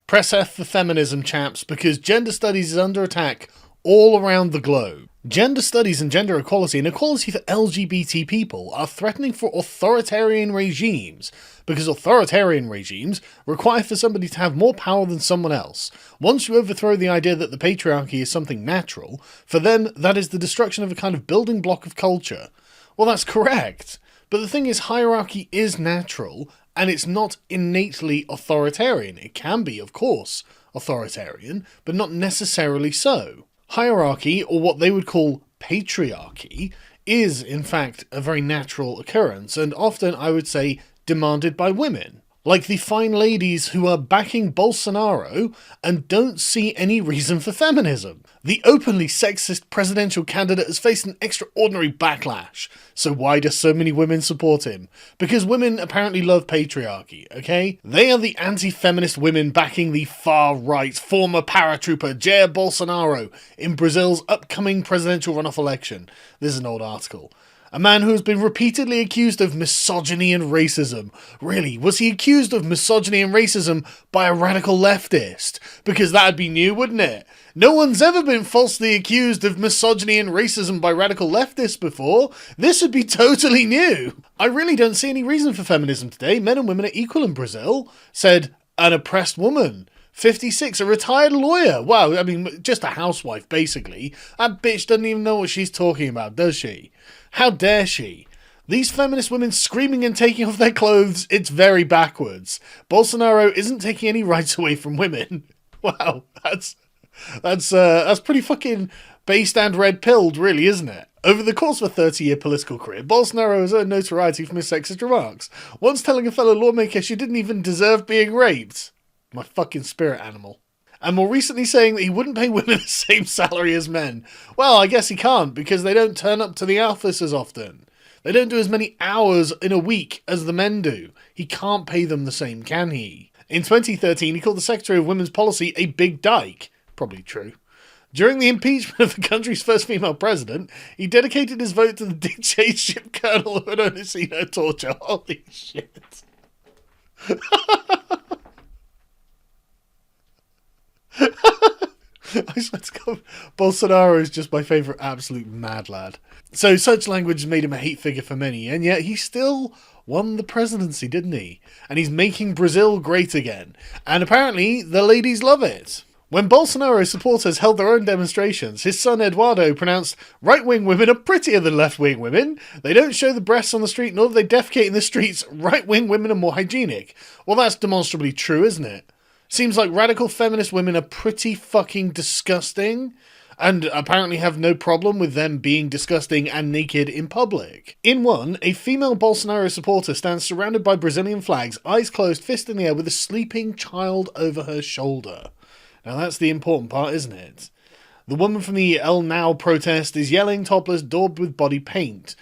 Press F for feminism, chaps, because gender studies is under attack all around the globe. Gender studies and gender equality and equality for LGBT people are threatening for authoritarian regimes, because authoritarian regimes require for somebody to have more power than someone else. Once you overthrow the idea that the patriarchy is something natural, for them that is the destruction of a kind of building block of culture. Well, that's correct. But the thing is, hierarchy is natural, and it's not innately authoritarian. It can be, of course, authoritarian, but not necessarily so. Hierarchy, or what they would call patriarchy, is in fact a very natural occurrence, and often, I would say, demanded by women. Like the fine ladies who are backing Bolsonaro and don't see any reason for feminism. The openly sexist presidential candidate has faced an extraordinary backlash. So why do so many women support him? Because women apparently love patriarchy, okay? They are the anti-feminist women backing the far-right former paratrooper Jair Bolsonaro in Brazil's upcoming presidential runoff election. This is an old article. A man who has been repeatedly accused of misogyny and racism. Really, was he accused of misogyny and racism by a radical leftist? Because that'd be new, wouldn't it? No one's ever been falsely accused of misogyny and racism by radical leftists before. This would be totally new. I really don't see any reason for feminism today. Men and women are equal in Brazil, said an oppressed woman. 56, a retired lawyer. Wow, I mean, just a housewife, basically. That bitch doesn't even know what she's talking about, does she? How dare she? These feminist women screaming and taking off their clothes, it's very backwards. Bolsonaro isn't taking any rights away from women. Wow, that's pretty fucking based and red-pilled, really, isn't it? Over the course of a 30-year political career, Bolsonaro has earned notoriety from his sexist remarks, once telling a fellow lawmaker she didn't even deserve being raped. My fucking spirit animal. And more recently saying that he wouldn't pay women the same salary as men. Well, I guess he can't, because they don't turn up to the office as often. They don't do as many hours in a week as the men do. He can't pay them the same, can he? In 2013, he called the Secretary of Women's Policy a big dyke. Probably true. During the impeachment of the country's first female president, he dedicated his vote to the dictatorship colonel who had only seen her torture. Holy shit. I swear to God, Bolsonaro is just my favourite absolute mad lad. So such language made him a hate figure for many, and yet he still won the presidency, didn't he? And he's making Brazil great again. And apparently the ladies love it. When Bolsonaro's supporters held their own demonstrations, his son Eduardo pronounced, "Right-wing women are prettier than left-wing women. They don't show the breasts on the street, nor do they defecate in the streets. Right-wing women are more hygienic." Well, that's demonstrably true, isn't it? Seems like radical feminist women are pretty fucking disgusting, and apparently have no problem with them being disgusting and naked in public. In one, a female Bolsonaro supporter stands surrounded by Brazilian flags, eyes closed, fist in the air, with a sleeping child over her shoulder. Now that's the important part, isn't it? The woman from the El Now protest is yelling, topless, daubed with body paint.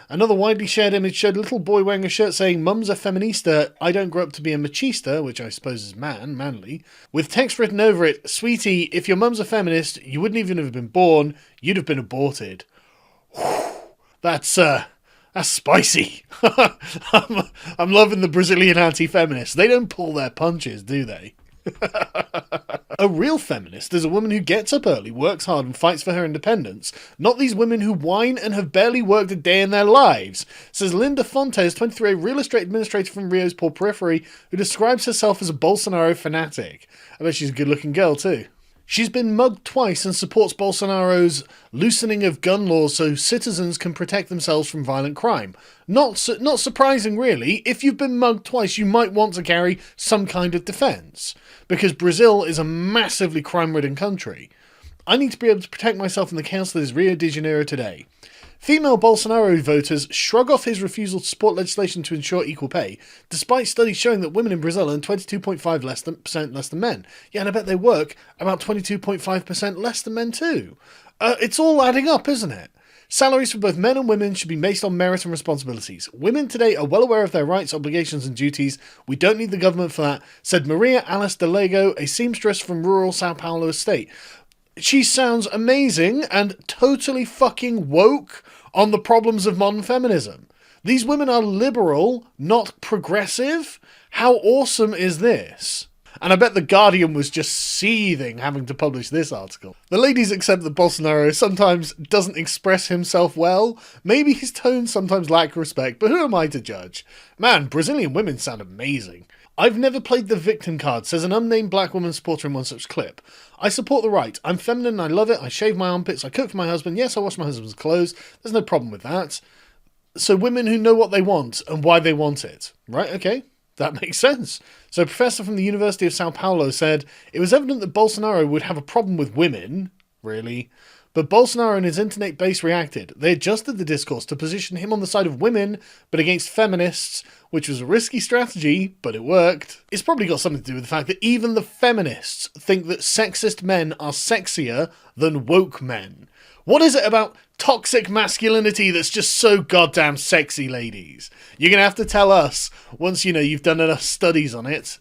Another widely shared image showed a little boy wearing a shirt saying, "Mum's a feminista, I don't grow up to be a machista," which I suppose is manly, with text written over it, "Sweetie, if your mum's a feminist, you wouldn't even have been born, you'd have been aborted." Whew, that's spicy. I'm loving the Brazilian anti-feminists. They don't pull their punches, do they? A real feminist is a woman who gets up early, works hard and fights for her independence, not these women who whine and have barely worked a day in their lives, says Linda Fontes, 23, a real estate administrator from Rio's poor periphery, who describes herself as a Bolsonaro fanatic. I bet she's a good looking girl too. She's been mugged twice and supports Bolsonaro's loosening of gun laws so citizens can protect themselves from violent crime. Not surprising, really. If you've been mugged twice, you might want to carry some kind of defence, because Brazil is a massively crime-ridden country. I need to be able to protect myself in the chaos that is Rio de Janeiro today. Female Bolsonaro voters shrug off his refusal to support legislation to ensure equal pay, despite studies showing that women in Brazil earn 22.5% less than men. Yeah, and I bet they work about 22.5% less than men too. It's all adding up, isn't it? Salaries for both men and women should be based on merit and responsibilities. Women today are well aware of their rights, obligations and duties. We don't need the government for that, said Maria Alice de Lego, a seamstress from rural Sao Paulo state. She sounds amazing and totally fucking woke on the problems of modern feminism. These women are liberal, not progressive. How awesome is this? And I bet The Guardian was just seething having to publish this article. The ladies accept that Bolsonaro sometimes doesn't express himself well. Maybe his tones sometimes lack respect, but who am I to judge? Man, Brazilian women sound amazing. I've never played the victim card, says an unnamed black woman supporter in one such clip. I support the right. I'm feminine and I love it. I shave my armpits. I cook for my husband. Yes, I wash my husband's clothes. There's no problem with that. So women who know what they want and why they want it. Right, okay. That makes sense. So a professor from the University of Sao Paulo said, it was evident that Bolsonaro would have a problem with women. Really? But Bolsonaro and his internet base reacted. They adjusted the discourse to position him on the side of women, but against feminists, which was a risky strategy, but it worked. It's probably got something to do with the fact that even the feminists think that sexist men are sexier than woke men. What is it about toxic masculinity that's just so goddamn sexy, ladies? You're going to have to tell us once, you've done enough studies on it.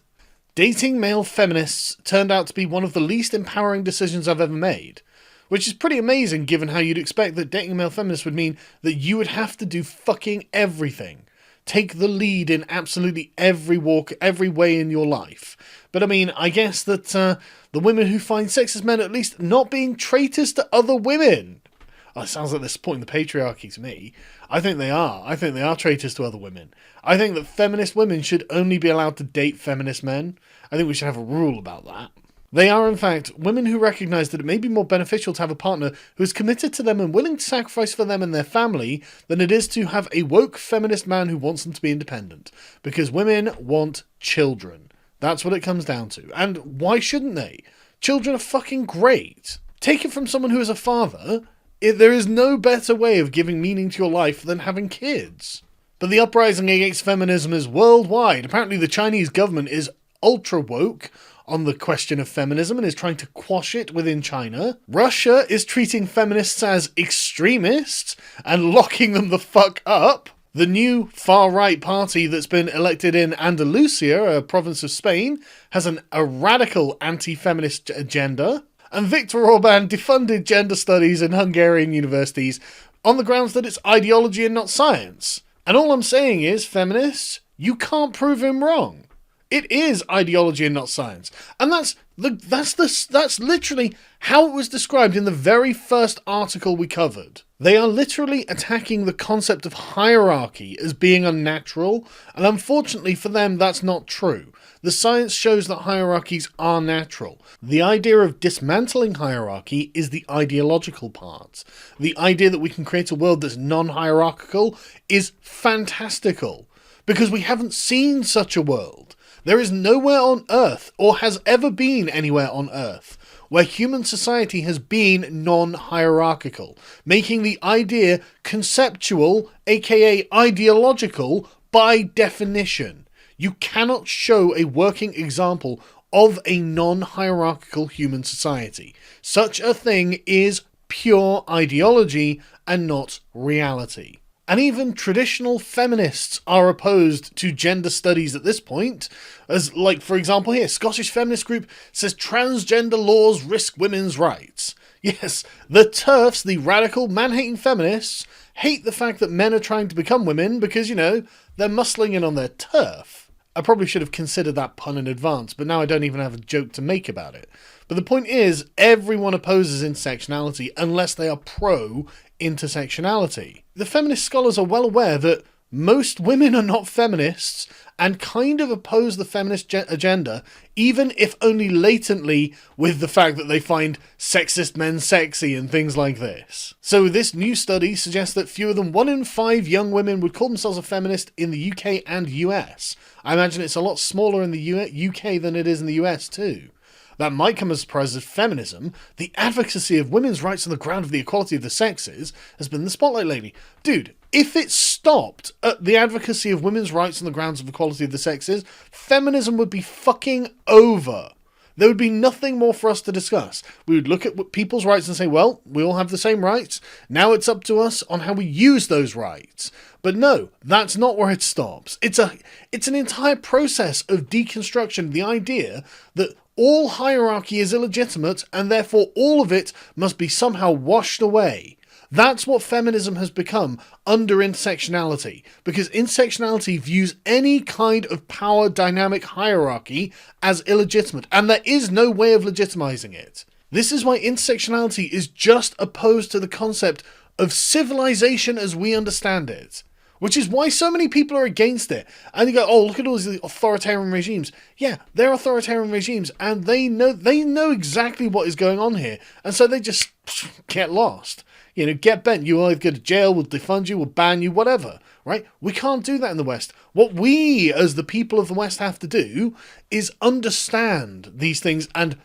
Dating male feminists turned out to be one of the least empowering decisions I've ever made. Which is pretty amazing given how you'd expect that dating a male feminist would mean that you would have to do fucking everything. Take the lead in absolutely every walk, every way in your life. But I guess that the women who find sexist men at least not being traitors to other women. Oh, it sounds like they're supporting the patriarchy to me. I think they are. I think they are traitors to other women. I think that feminist women should only be allowed to date feminist men. I think we should have a rule about that. They are, in fact, women who recognise that it may be more beneficial to have a partner who is committed to them and willing to sacrifice for them and their family than it is to have a woke feminist man who wants them to be independent. Because women want children. That's what it comes down to. And why shouldn't they? Children are fucking great. Take it from someone who is a father. There is no better way of giving meaning to your life than having kids. But the uprising against feminism is worldwide. Apparently the Chinese government is ultra woke on the question of feminism and is trying to quash it within China. Russia is treating feminists as extremists and locking them the fuck up. The new far-right party that's been elected in Andalusia, a province of Spain, has a radical anti-feminist agenda. And Viktor Orban defunded gender studies in Hungarian universities on the grounds that it's ideology and not science. And all I'm saying is, feminists, you can't prove him wrong. It is ideology and not science. And that's literally how it was described in the very first article we covered. They are literally attacking the concept of hierarchy as being unnatural, and unfortunately for them that's not true. The science shows that hierarchies are natural. The idea of dismantling hierarchy is the ideological part. The idea that we can create a world that's non-hierarchical is fantastical, because we haven't seen such a world. There is nowhere on Earth, or has ever been anywhere on Earth, where human society has been non-hierarchical, making the idea conceptual, aka ideological, by definition. You cannot show a working example of a non-hierarchical human society. Such a thing is pure ideology and not reality. And even traditional feminists are opposed to gender studies at this point, as, like, for example here, Scottish feminist group says transgender laws risk women's rights. Yes, the TERFs, the radical man-hating feminists, hate the fact that men are trying to become women because, they're muscling in on their TERF. I probably should have considered that pun in advance, but now I don't even have a joke to make about it. But the point is, everyone opposes intersectionality unless they are pro-intersectionality. The feminist scholars are well aware that most women are not feminists and kind of oppose the feminist agenda, even if only latently, with the fact that they find sexist men sexy and things like this. So this new study suggests that fewer than 1 in 5 young women would call themselves a feminist in the UK and US. I imagine it's a lot smaller in the UK than it is in the US too. That might come as a surprise as feminism, the advocacy of women's rights on the ground of the equality of the sexes, has been in the spotlight lately. Dude, if it stopped at the advocacy of women's rights on the grounds of equality of the sexes, feminism would be fucking over. There would be nothing more for us to discuss. We would look at people's rights and say, well, we all have the same rights. Now it's up to us on how we use those rights. But no, that's not where it stops. It's an entire process of deconstruction, the idea that all hierarchy is illegitimate and therefore all of it must be somehow washed away. That's what feminism has become under intersectionality, because intersectionality views any kind of power dynamic hierarchy as illegitimate, and there is no way of legitimizing it. This is why intersectionality is just opposed to the concept of civilization as we understand it. Which is why so many people are against it. And you go, oh, look at all these authoritarian regimes. Yeah, they're authoritarian regimes, and they know exactly what is going on here. And so they just get lost. You know, get bent. You either go to jail, we'll defund you, we'll ban you, whatever. Right? We can't do that in the West. What we, as the people of the West, have to do is understand these things and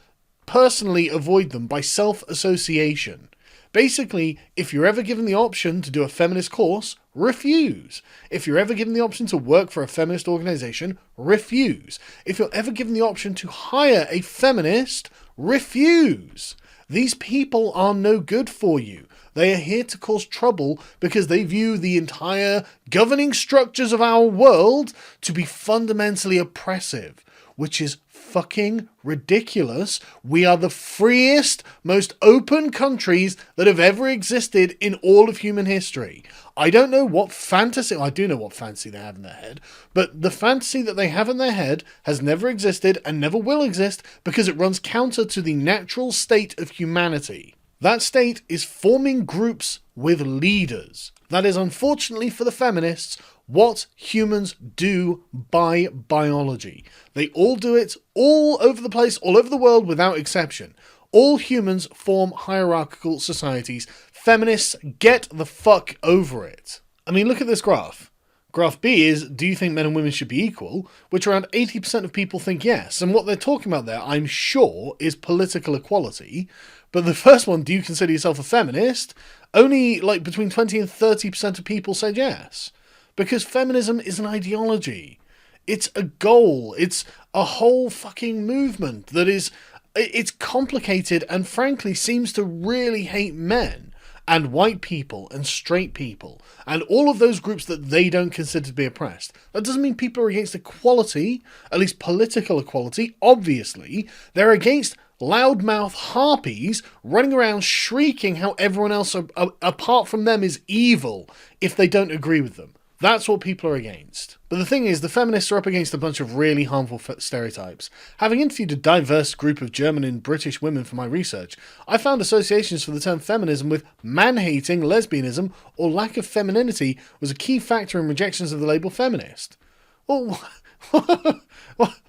personally avoid them by self-association. Basically, if you're ever given the option to do a feminist course, refuse. If you're ever given the option to work for a feminist organization, refuse. If you're ever given the option to hire a feminist, refuse. These people are no good for you. They are here to cause trouble because they view the entire governing structures of our world to be fundamentally oppressive, which is fucking ridiculous. We are the freest, most open countries that have ever existed in all of human history. I don't know what fantasy, I do know what fantasy they have in their head, but the fantasy that they have in their head has never existed and never will exist because it runs counter to the natural state of humanity. That state is forming groups with leaders. That is, unfortunately for the feminists, what humans do by biology. They all do it all over the place, all over the world without exception. All humans form hierarchical societies. Feminists, get the fuck over it. I mean, look at this graph. Graph B is, do you think men and women should be equal? Which around 80% of people think yes. And what they're talking about there, I'm sure, is political equality. But the first one, do you consider yourself a feminist? Only like between 20 and 30% of people said yes. Because feminism is an ideology. It's a goal. It's a whole fucking movement that is... It's complicated and frankly seems to really hate men and white people and straight people and all of those groups that they don't consider to be oppressed. That doesn't mean people are against equality, at least political equality. Obviously, they're against loudmouth harpies running around shrieking how everyone else apart from them is evil if they don't agree with them. That's what people are against. But the thing is, the feminists are up against a bunch of really harmful stereotypes. Having interviewed a diverse group of German and British women for my research, I found associations for the term feminism with man-hating, lesbianism, or lack of femininity was a key factor in rejections of the label feminist. Well,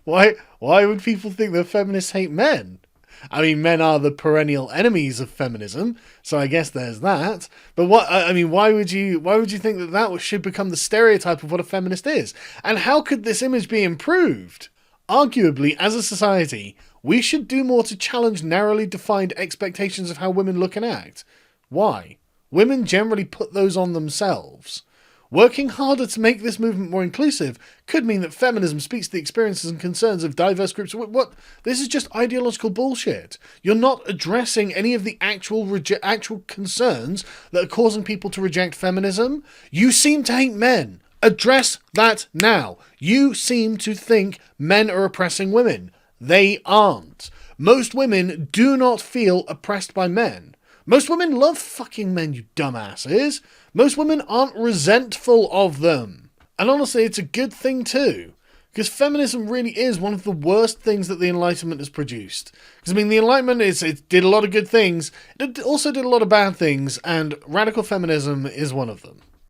why would people think that feminists hate men? I mean, men are the perennial enemies of feminism, so I guess there's that. But why would you think that should become the stereotype of what a feminist is? And how could this image be improved? Arguably, as a society, we should do more to challenge narrowly defined expectations of how women look and act. Why? Women generally put those on themselves. Working harder to make this movement more inclusive could mean that feminism speaks to the experiences and concerns of diverse groups. What? This is just ideological bullshit. You're not addressing any of the actual concerns that are causing people to reject feminism. You seem to hate men. Address that now. You seem to think men are oppressing women. They aren't. Most women do not feel oppressed by men. Most women love fucking men, you dumbasses. Most women aren't resentful of them. And honestly, it's a good thing too. Because feminism really is one of the worst things that the Enlightenment has produced. Because, I mean, the Enlightenment, it did a lot of good things. It also did a lot of bad things, and radical feminism is one of them.